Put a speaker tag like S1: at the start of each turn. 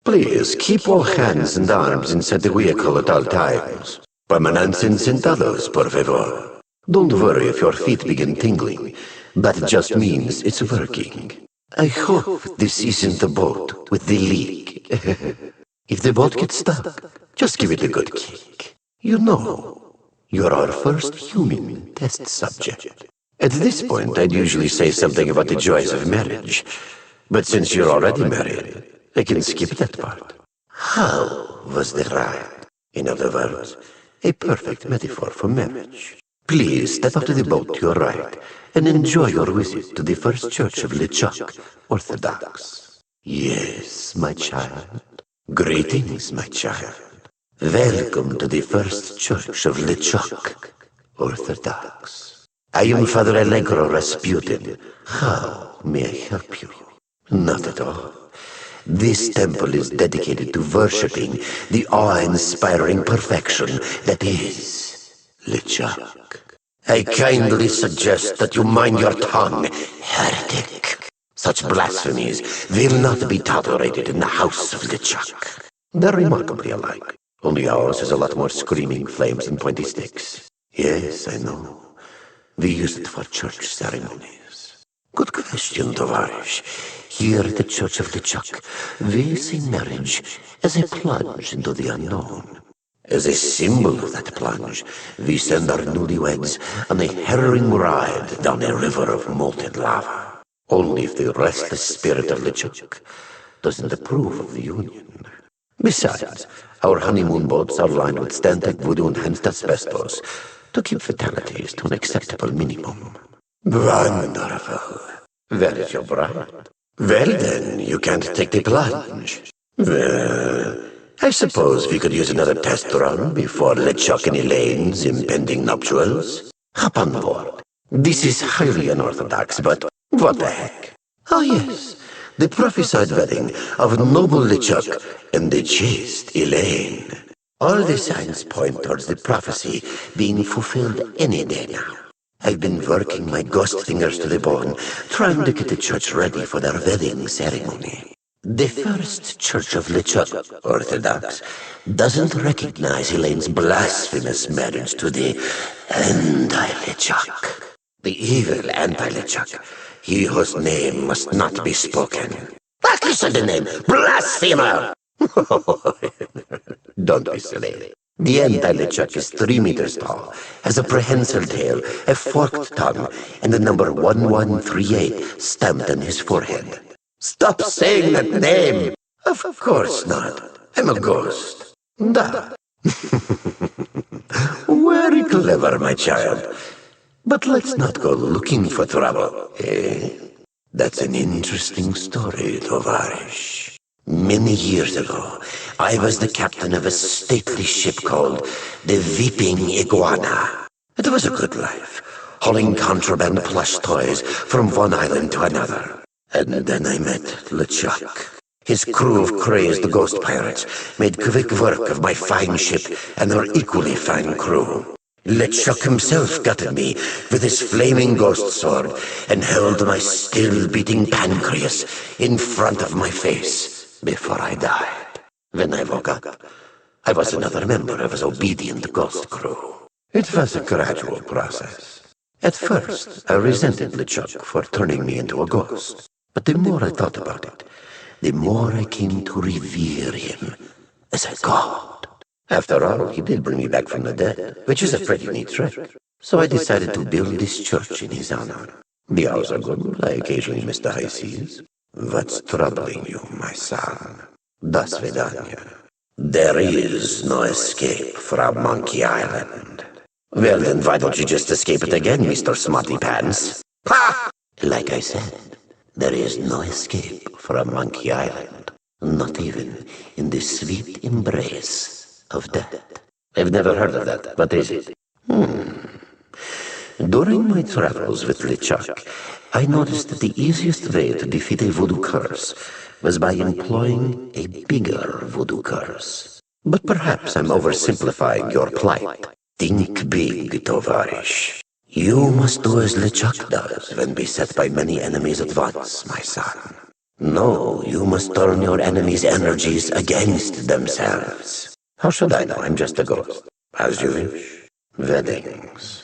S1: Please keep all hands and arms inside the vehicle at all times. Permanecen sentados, por favor. Don't worry if your feet begin tingling. That just means it's working. I hope this isn't the boat with the leak. If the boat gets stuck, just give it a good kick. You know, you're our first human test subject. At this point, I'd usually say something about the joys of marriage. But since you're already married, I can skip that part. How was the ride? In other words, a perfect metaphor for marriage. Please step up to the boat to your right and enjoy your visit to the First Church of Lechuk, Orthodox. Yes, my child. Greetings, my child. Welcome to the First Church of Lechuk, Orthodox. I am Father Allegro Rasputin. How may I help you? Not at all. This temple is dedicated to worshipping the awe-inspiring perfection that is Lechuk. I kindly suggest that you mind your tongue, heretic. Such blasphemies will not be tolerated in the house of Lechuk. They're remarkably alike. Only ours has a lot more screaming flames and pointy sticks. Yes, I know. We use it for church ceremonies. Good question, Tovarish. Here at the Church of Lechuk, we see marriage as a plunge into the unknown. As a symbol of that plunge, we send our newlyweds on a harrowing ride down a river of molten lava. Only if the restless spirit of Lechuk doesn't approve of the union. Besides, our honeymoon boats are lined with Stantec, voodoo, and hence asbestos to keep fatalities to an acceptable minimum. Wonderful. Where is your bride? Well then, you can't take the plunge. Well, I suppose we could use another test run before Lechuk and Elaine's impending nuptials. Hop on board. This is highly unorthodox, but what the heck? Oh yes, the prophesied wedding of noble Lechuk and the chaste Elaine. All the signs point towards the prophecy being fulfilled any day now. I've been working my ghost fingers to the bone, trying to get the church ready for their wedding ceremony. The First Church of Lechuk, Orthodox, doesn't recognize Elaine's blasphemous marriage to the anti-Lechuk. The evil anti-Lechuk, he whose name must not be spoken. What is the name? Blasphemer! Don't be silly. The anti-Lechuk is 3 meters tall, has a prehensile tail, a forked tongue, and the number 1138 stamped on his forehead. Stop saying that name! Of course not. I'm a ghost. Duh. Very clever, my child. But let's not go looking for trouble, eh? That's an interesting story, Tovarish. Many years ago, I was the captain of a stately ship called the Weeping Iguana. It was a good life, hauling contraband plush toys from one island to another. And then I met Lechuk. His crew of crazed ghost pirates made quick work of my fine ship and her equally fine crew. Lechuk himself gutted me with his flaming ghost sword and held my still-beating pancreas in front of my face before I died. When I woke up, I was another member of his obedient ghost crew. It was a gradual process. At first, I resented Lechuk for turning me into a ghost. But the more I thought about it, the more I came to revere him as a god. After all, he did bring me back from the dead, which is a pretty neat trick. So I decided to build this church in his honor. The hours are good. I occasionally miss the high seas. What's troubling you, my son? Das Vedanya. There is no escape from Monkey Island. Well then, why don't you just escape it again, Mr. Smarty Pants? Ha! Like I said, there is no escape from Monkey Island. Not even in the sweet embrace of death. I've never heard of that. What is it? During my travels with Lechuk, I noticed that the easiest way to defeat a voodoo curse was by employing a bigger voodoo curse. But perhaps I'm oversimplifying your plight. Think big, Tovarish. You must do as Lechuk does when beset by many enemies at once, my son. No, you must turn your enemy's energies against themselves. How should I know? I'm just a ghost. As you wish. Weddings.